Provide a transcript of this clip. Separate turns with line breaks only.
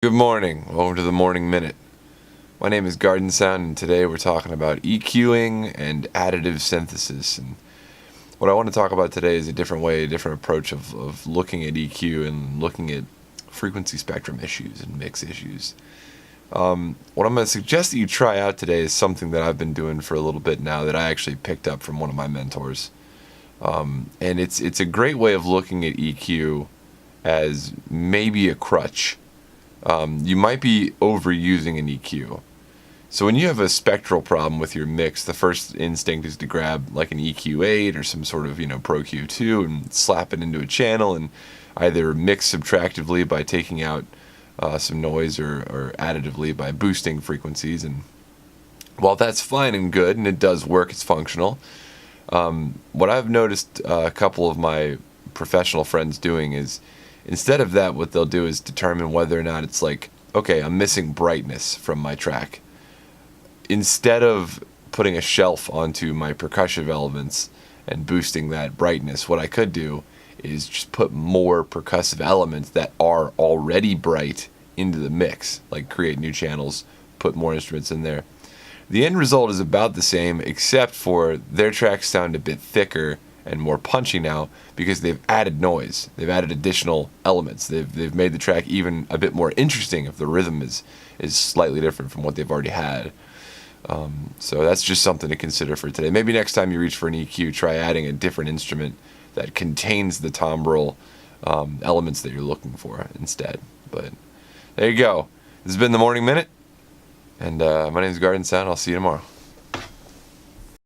Good morning. Welcome to the Morning Minute. My name is GARDNSOUND, and today we're talking about EQing and additive synthesis. And what I want to talk about today is a different way, a different approach of looking at EQ and looking at frequency spectrum issues and mix issues. What I'm going to suggest that you try out today is something that I've been doing for a little bit now that I actually picked up from one of my mentors. And it's a great way of looking at EQ as maybe a crutch. You might be overusing an EQ. So when you have a spectral problem with your mix, the first instinct is to grab like an EQ8 or some sort of Pro Q2 and slap it into a channel and either mix subtractively by taking out some noise or additively by boosting frequencies. And while that's fine and good and it does work, it's functional, what I've noticed a couple of my professional friends doing is, instead of that, what they'll do is determine whether or not it's like, okay, I'm missing brightness from my track. Instead of putting a shelf onto my percussive elements and boosting that brightness, what I could do is just put more percussive elements that are already bright into the mix, like create new channels, put more instruments in there. The end result is about the same, except for their tracks sound a bit thicker and more punchy now because they've added noise. They've added additional elements. They've made the track even a bit more interesting if the rhythm is slightly different from what they've already had. So that's just something to consider for today. Maybe next time you reach for an EQ, try adding a different instrument that contains the timbre elements that you're looking for instead. But there you go. This has been the Morning Minute, and my name is GARDNSOUND. I'll see you tomorrow.